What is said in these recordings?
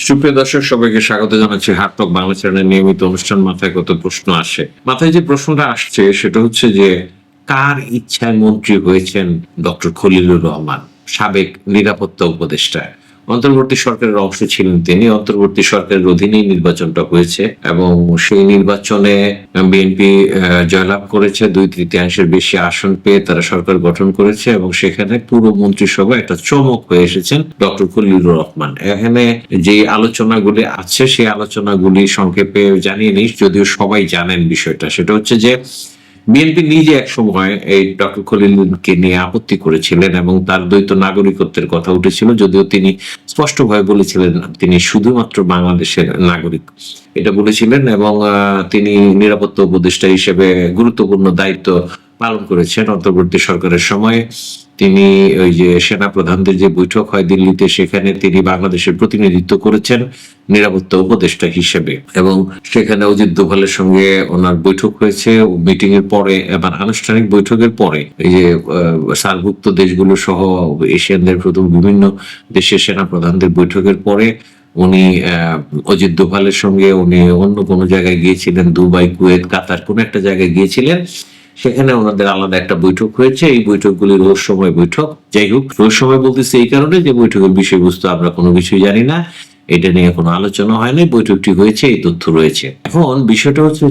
সুপ্রিয় দর্শক, সবাইকে স্বাগত জানাচ্ছি হার্টক বাংলা চ্যানেলের নিয়মিত অনুষ্ঠান মাথায় কত প্রশ্ন আসে। মাথায় যে প্রশ্নটা আসছে সেটা হচ্ছে যে, কার ইচ্ছায় মন্ত্রী হয়েছেন ডক্টর খলিলুর রহমান, সাবেক নিরাপত্তা উপদেষ্টা? অন্তর্বর্তী সরকারের অংশ ছিলেন তিনি। অন্তর্বর্তী সরকারের অধীনেই নির্বাচনটা হয়েছে এবং সেই নির্বাচনে বিএনপি জয়লাভ করেছে। 2/3 বেশি আসন পেয়ে তারা সরকার গঠন করেছে এবং সেখানে পুরো মন্ত্রিসভা একটা চমক হয়ে এসেছেন ডক্টর খলিলুর রহমান। এখানে যে আলোচনাগুলি আছে সেই আলোচনাগুলি সংক্ষেপে জানিয়ে নিই, যদিও সবাই জানেন বিষয়টা। সেটা হচ্ছে যে, বিএনপি নিজে এক সময় এই ডক্টর খলিলুরকে নিয়ে আপত্তি করেছিলেন এবং তার দ্বৈত নাগরিকত্বের কথা উঠেছিল, যদিও তিনি স্পষ্টভাবে বলেছিলেন তিনি শুধুমাত্র বাংলাদেশের নাগরিক, এটা বলেছিলেন। এবং তিনি নিরাপত্তা উপদেষ্টা হিসেবে গুরুত্বপূর্ণ দায়িত্ব পালন করেছেন অন্তর্বর্তী সরকারের সময়। তিনি ওই যে সেনা প্রধানদের যে বৈঠক হয় দিল্লিতে, সেখানে তিনি বাংলাদেশের প্রতিনিধিত্ব করেছেন নিরাপত্তা উপদেষ্টা হিসেবে এবং সেখানে অজিত দোভালের সঙ্গে ওনার বৈঠক হয়েছে। মিটিং এর পরে এবার আনুষ্ঠানিক বৈঠকের পরে এই যে সার্কভুক্ত দেশগুলো সহ এশিয়ানদের প্রথম বিভিন্ন দেশের সেনা প্রধানদের বৈঠকের পরে উনি অজিত দোভালের সঙ্গে উনি অন্য কোনো জায়গায় গিয়েছিলেন, দুবাই, কুয়েত, কাতার কোন একটা জায়গায় গিয়েছিলেন। সেখানে ওনাদের আলাদা একটা বৈঠক হয়েছে। এই বৈঠকগুলি রহস্যময় বৈঠক। যাই হোক, রহস্যময় বলতেছি এই কারণে যে বৈঠকের বিষয়বস্তু আমরা কোনো কিছুই জানি না, এটা নিয়ে কোনো আলোচনা হয়নি। বৈঠকটি হয়েছে, এই তথ্য রয়েছে। এখন বিষয়টা হচ্ছে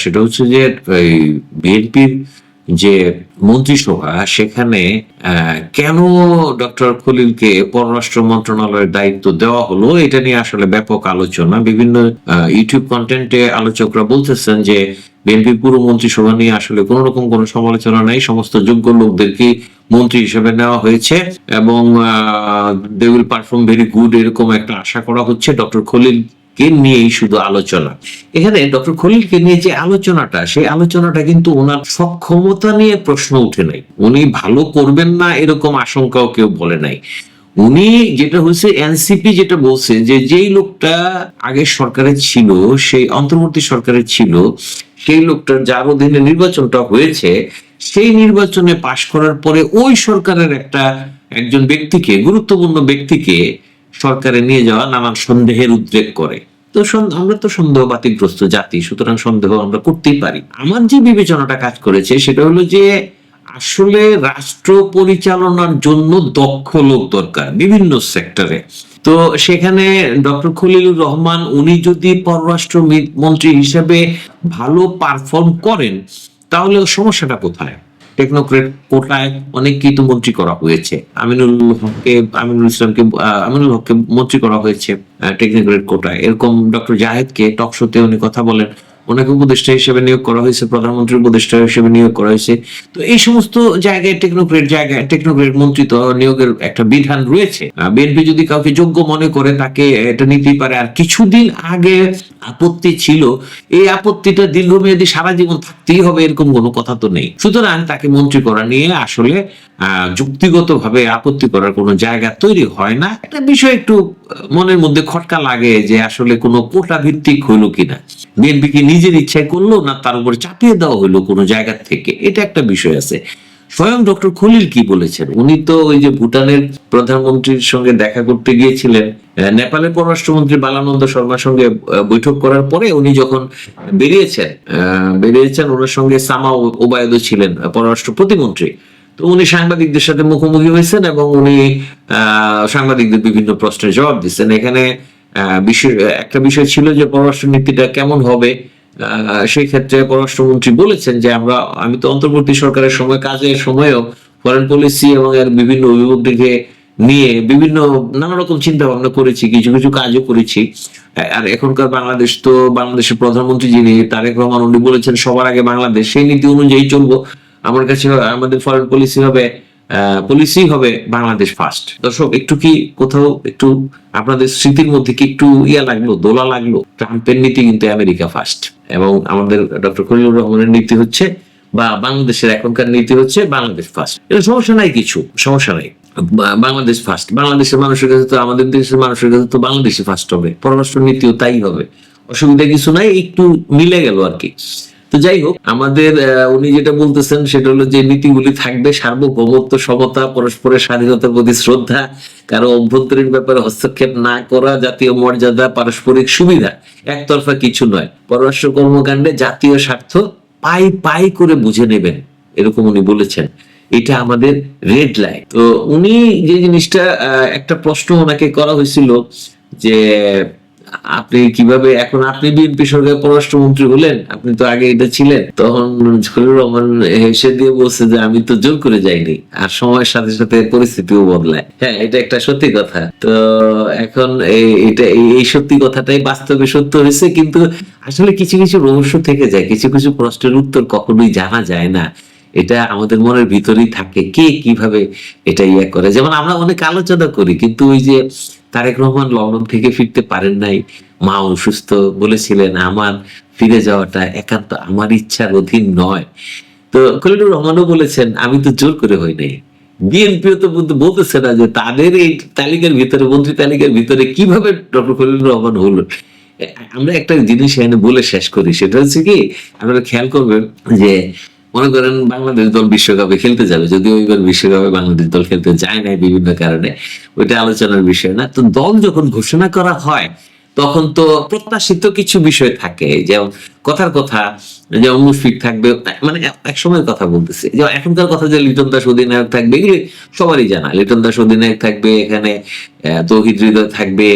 সেটা হচ্ছে যে বিএনপির যে মন্ত্রিসভা, সেখানে কেন ডক্টর খলিলকে পররাষ্ট্র মন্ত্রণালয়ের দায়িত্ব দেওয়া হলো, এটা নিয়ে আসলে ব্যাপক আলোচনা। বিভিন্ন ইউটিউব কন্টেন্টে আলোচকরা বলতেছেন যে বিএনপি পুরো মন্ত্রিসভা নিয়ে আসলে কোন রকম কোনো সমালোচনা নাই, সমস্ত যোগ্য লোকদেরকে মন্ত্রী হিসেবে নেওয়া হয়েছে এবং they will perform very good, এরকম একটা আশা করা হচ্ছে। ডক্টর খলিল কে নিয়েই শুধু আলোচনা। এখানে ডক্টর খলিলকে নিয়ে যে আলোচনাটা, সেই আলোচনাটা কিন্তু ওনার সক্ষমতা নিয়ে প্রশ্ন উঠে নাই। উনি ভালো করবেন না এরকম আশঙ্কাও কেউ বলে নাই। উনি যেটা হচ্ছে, এনসিপি যেটা বলছে যে যেই লোকটা আগে সরকারে ছিল, সেই অন্তর্বর্তী সরকারে ছিল, সেই লোকটার যার অধীনে নির্বাচনটা হয়েছে, সেই নির্বাচনে পাশ করার পরে ওই সরকারের একজন ব্যক্তিকে, গুরুত্বপূর্ণ ব্যক্তিকে সরকারে নিয়ে যাওয়া নানান সন্দেহের উদ্রেক করে। তো আমরা তো সন্দেহ বাতিগ্রস্ত জাতি, সুতরাং সন্দেহ আমরা করতেই পারি। আমার যে বিবেচনাটা কাজ করেছে সেটা হলো যে, আসলে রাষ্ট্র পরিচালনার জন্য দক্ষ লোক দরকার বিভিন্ন সেক্টরে। তো সেখানে ডক্টর খলিলুর রহমান উনি যদি পররাষ্ট্র মন্ত্রী হিসেবে ভালো পারফর্ম করেন, তাহলে সমস্যাটা কোথায়? টেকনোক্রেট কোটায় অনেককেই তো মন্ত্রী করা হয়েছে। আমিনুল হককে মন্ত্রী করা হয়েছে টেকনোক্রেট কোটায়। এরকম ডক্টর জাহেদকে টক শোতে উনি কথা বলেন, ওনাকে উপদেষ্টা হিসেবে নিয়োগ করা হয়েছে, প্রধানমন্ত্রী উপদেষ্টা হিসেবে নিয়োগ করা হয়েছে। তো এই সমস্ত জায়গায় টেকনোক্রেট মন্ত্রী তো নিয়োগের একটা বিধান রয়েছে। বিএনপি যদি কাউকে যোগ্য মনে করে তাকে এটা নিতেই পারে। আর কিছুদিন আগে আপত্তি ছিল, এই আপত্তিটা দীর্ঘমেয়াদী সারা জীবন থাকতেই হবে এরকম কোনো কথা তো নেই। সুতরাং তাকে মন্ত্রী করা নিয়ে আসলে যুক্তিগত ভাবে আপত্তি করার কোনো জায়গা তৈরি হয় না। একটা বিষয় একটু মনের মধ্যে খটকা লাগে যে আসলে কোনো কোটা ভিত্তিক হইলো কিনা, বিএনপি কি নিজের ইচ্ছায় করলো না তার উপরে চাপিয়ে দেওয়া হইলো কোনো জায়গা থেকে, এটা একটা বিষয় আছে। স্বয়ং ডক্টর খলিল কি বলেছেন, উনি তো ওই যে ভুটানের প্রধানমন্ত্রীর সঙ্গে দেখা করতে গিয়েছিলেন, নেপালের পররাষ্ট্রমন্ত্রী বালানন্দ শর্মার সঙ্গে বৈঠক করার পরে উনি যখন বেরিয়েছেন ওনার সঙ্গে সামা ওবায়দও ছিলেন পররাষ্ট্র প্রতিমন্ত্রী। তো উনি সাংবাদিকদের সাথে মুখোমুখি হয়েছেন এবং উনি সাংবাদিকদের বিভিন্ন প্রশ্নের জবাব দিচ্ছেন। এখানে একটা বিষয় ছিল যে পররাষ্ট্র নীতিটা কেমন হবে। সেই ক্ষেত্রে পররাষ্ট্রমন্ত্রী বলেছেন যে আমি তো অন্তর্বর্তী সরকারের সময়, কাজের সময়ও ফরেন পলিসি এবং এর বিভিন্ন অভিমুখ দিকে নিয়ে বিভিন্ন নানা রকম চিন্তা ভাবনা করেছি, কিছু কিছু কাজও করেছি। আর এখনকার বাংলাদেশের প্রধানমন্ত্রী যিনি তারেক রহমান, উনি বলেছেন সবার আগে বাংলাদেশ, সেই নীতি অনুযায়ী চলবো। আমার কাছে আমাদের ফরেন পলিসি হবে বাংলাদেশ ফার্স্ট। দর্শক, একটু কি কোথাও একটু আপনাদের স্মৃতির মধ্যে কি একটু দোলা লাগলো? ট্রাম্পের নীতি কিন্তু আমেরিকা ফার্স্ট এবং আমাদের ডক্টর খলিলুর রহমানের নীতি হচ্ছে, বা বাংলাদেশের এখনকার নীতি হচ্ছে বাংলাদেশ ফার্স্ট। এটা সমস্যা নাই, কিছু সমস্যা নাই। বাংলাদেশ ফার্স্ট, বাংলাদেশের মানুষের কাছে তো, আমাদের দেশের মানুষের কাছে তো বাংলাদেশই ফার্স্ট হবে, পররাষ্ট্র নীতিও তাই হবে, অসুবিধা কিছু নাই, একটু মিলে গেল আর কি। তো যাই হোক, আমাদের উনি যেটা বলতেছেন সেটা হলো যে নীতিগুলি থাকবে সার্বভৌমত্ব, সমতা, পরস্পরের স্বাধীনতার প্রতি শ্রদ্ধা, কারো অভ্যন্তরীণ ব্যাপারে হস্তক্ষেপ না করা, জাতীয় মর্যাদা, পারস্পরিক সুবিধা, একতরফা কিছু নয়, পররাষ্ট্র কর্মকাণ্ডে জাতীয় স্বার্থ পাই পাই করে বুঝে নেবেন, এরকম উনি বলেছেন। এটা আমাদের রেড লাইন। তো উনি যে জিনিসটা, একটা প্রশ্ন ওনাকে করা হয়েছিল যে আপনি কিভাবে, এখন আপনি বিএনপি সরকারের পররাষ্ট্রমন্ত্রী হলেন, আপনি তো আগে এটা ছিলেন, তখন খলিলুর রহমান হেসে দিয়ে বলছে যে আমি তো জোর করে যাইনি, আর সময়ের সাথে সাথে পরিস্থিতিও বদলায়। হ্যাঁ, এটা একটা সত্যি কথা। তো এখন এটা এই সত্যি কথাটাই বাস্তবে সত্য হয়েছে, কিন্তু আসলে কিছু কিছু রহস্য থেকে যায়, কিছু কিছু প্রশ্নের উত্তর কখনোই জানা যায় না। এটা আমাদের মনের ভিতরেই থাকে, কে কিভাবে এটা ইয়ে করে। যেমন আমরা অনেক আলোচনা করি, কিন্তু ওই যে তারেক রহমান লন্ডন থেকে ফিরতে পারেন নাই, মা অসুস্থ, বলেছিলেন আমার ফিরে যাওয়াটা একান্ত আমার ইচ্ছার অধীন নয়। তো খলিলুর রহমানও বলেছেন আমি তো জোর করে হই নাই। বিএনপিও তো বলতেছে না যে তাদের এই তালিকার ভিতরে, মন্ত্রী তালিকার ভিতরে কিভাবে ডক্টর খলিলুর রহমান হলো। আমরা একটা জিনিস এখানে বলে শেষ করি, সেটা হচ্ছে কি, আপনারা খেয়াল করবেন যে মনে করেন বাংলাদেশ দল বিশ্বকাপে খেলতে যাবে, যদিও এবার বিশ্বকাপে বাংলাদেশ দল খেলতে যায় নাই বিভিন্ন কারণে, ওইটা আলোচনার বিষয় না। তো দল যখন ঘোষণা করা হয় তখন তো প্রত্যাশিত কিছু বিষয় থাকে, যেমন কথার কথা, যেমন মুশফিক থাকবে, মানে এক সময়ের কথা বলতেছি, যেমন এখনকার কথা যে লিটন দাস অধিনায়ক থাকবে, এগুলি সবারই জানা, লিটন দাস অধিনায়ক থাকবে, এখানে তৌহিদ হৃদয় থাকবে,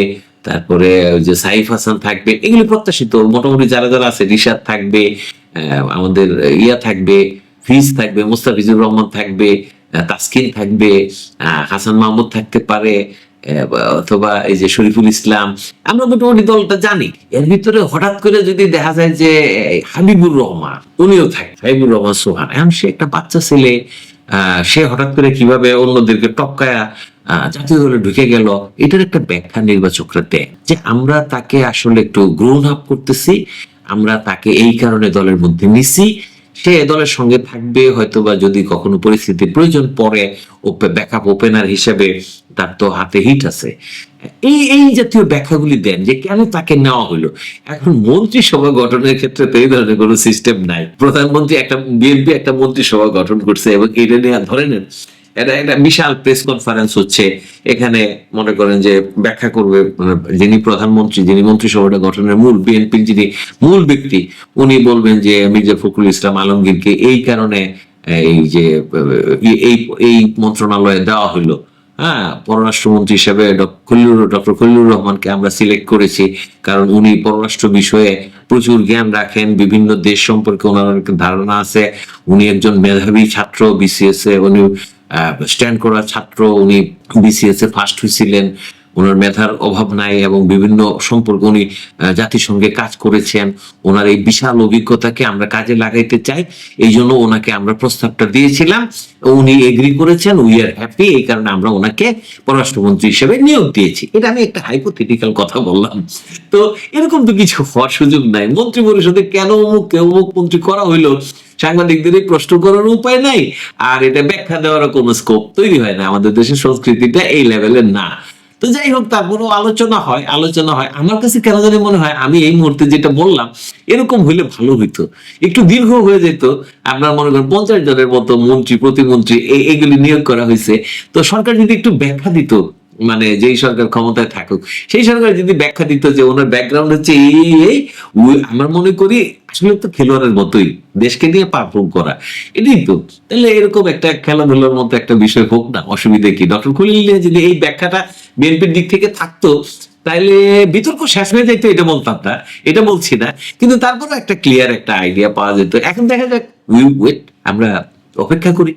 তারপরে ওই যে সাইফ হাসান থাকবে, এগুলি প্রত্যাশিত। মোটামুটি যারা যারা আছে, রিশাদ থাকবে, আমাদের ইয়া থাকবে, ফিজ থাকবে, মুস্তাফিজুর রহমান থাকবে, তাসকিন থাকবে, হাসান মাহমুদ থাকতে পারে, অথবা এই যে শরীফুল ইসলাম, আমরা মোটামুটি দলটা জানি। এর ভিতরে হঠাৎ করে যদি দেখা যায় যে হাবিবুর রহমান, উনিও থাকে, হাবিবুর রহমান সোহান, এখন সে একটা বাচ্চা ছেলে, সে হঠাৎ করে কিভাবে অন্যদেরকে টপকায়া জাতীয় দলে ঢুকে গেল, এটার একটা ব্যাখ্যা নির্বাচকরা দেয় যে আমরা তাকে আসলে একটু গ্রোন আপ করতেছি, আমরা তাকে এই কারণে দলের মধ্যে নিছি, সে দলের সঙ্গে থাকবে, হয়তোবা যদি কখনো পরিস্থিতির প্রয়োজন পড়ে ব্যাকআপ ওপেনার হিসেবে তার তো হাতে হিট আছে। এই এই জাতীয় ব্যাখ্যাগুলি দেন যে কেন তাকে নেওয়া হলো। এখন মন্ত্রিসভা গঠনের ক্ষেত্রে তো এই ধরনের কোনো সিস্টেম নাই। প্রধানমন্ত্রী একটা, বিএনপি একটা মন্ত্রিসভা গঠন করছে এবং এটা নিয়ে ধরে নেন এটা একটা বিশাল প্রেস কনফারেন্স হচ্ছে, এখানে মনে করেন যে ব্যাখ্যা করবে যিনি প্রধানমন্ত্রী, যিনি মন্ত্রিসভাটা গঠনের মূল, বিএনপির যিনি মূল ব্যক্তি, উনি বলবেন যে মির্জা ফখরুল ইসলাম আলমগীরকে এই কারণে এই যে এই এই মন্ত্রণালয়ে দেওয়া হলো। হ্যাঁ, পররাষ্ট্রমন্ত্রী হিসেবে ডক্টর খলিলুর রহমানকে আমরা সিলেক্ট করেছি কারণ উনি পররাষ্ট্র বিষয়ে প্রচুর জ্ঞান রাখেন, বিভিন্ন দেশ সম্পর্কে ওনার অনেক ধারণা আছে, উনি একজন মেধাবী ছাত্র, বিসিএস এ উনি স্ট্যান্ড করা ছাত্র, উনি বিসিএস এ ফার্স্ট হয়েছিলেন, ওনার মেধার অভাব নাই এবং বিভিন্ন সম্পর্কে উনি জাতিসংঘে কাজ করেছেন, ওনার এই বিশাল অভিজ্ঞতাকে আমরা কাজে লাগাইতে চাই, এই জন্য ওনাকে আমরা প্রস্তাবটা দিয়েছিলাম, উনি এগ্রি করেছেন, উই আর হ্যাপি, এই কারণে আমরা ওনাকে পররাষ্ট্রমন্ত্রী হিসেবে নিয়োগ দিয়েছি। এটা আমি একটা হাইপোথেটিক্যাল কথা বললাম। তো এরকম তো কিছু হওয়ার সুযোগ নাই। মন্ত্রী পরিষদে কেন অমুক মন্ত্রী করা হইলো, সাংবাদিকদের প্রশ্ন করার উপায় নাই, আর এটা ব্যাখ্যা দেওয়ার কোনো স্কোপ তৈরি হয় না। আমাদের দেশের সংস্কৃতিটা এই লেভেলের না। তো যাই হোক, তারপরেও আলোচনা হয়। আমার কাছে কেন জানি মনে হয় আমি এই মুহূর্তে যেটা বললাম এরকম হইলে ভালো হইতো, একটু দীর্ঘ হয়ে যেত। আপনার মনে করেন 50 জনের মতো মন্ত্রী, প্রতিমন্ত্রী এগুলি নিয়োগ করা হয়েছে, তো সরকার যদি একটু ব্যাখ্যা দিত, মানে যেই সরকার ক্ষমতায় থাকুক সেই সরকার যদি ব্যাখ্যা দিত যে ওনার ব্যাকগ্রাউন্ড হচ্ছে এই, আমার মনে করি আসলে তো খেলোয়াড়ের মতোই দেশকে নিয়ে পারফর্ম করা, এটাই তো। তাহলে এরকম একটা খেলাধুলার মতো একটা বিষয় হোক না, অসুবিধা কি? ডক্টর খলিল যদি এই ব্যাখ্যাটা বিএনপির দিক থেকে থাকতো তাহলে বিতর্ক শেষ হয়ে যেত, এটা বলতাম না, এটা বলছি না, কিন্তু তারপরে একটা ক্লিয়ার একটা আইডিয়া পাওয়া যেত। এখন দেখা যাক, আমরা অপেক্ষা করি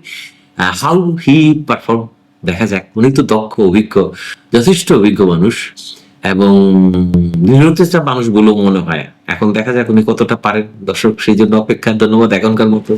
হাউ হি পারফর্ম, দেখা যাক। উনি তো দক্ষ, অভিজ্ঞ, যথেষ্ট অভিজ্ঞ মানুষ এবং দৃঢ়চেষ্টা মানুষ বলেও মনে হয়। এখন দেখা যাক উনি কতটা পারেন। দর্শক, সেই জন্য অপেক্ষা। ধন্যবাদ এখনকার মতো।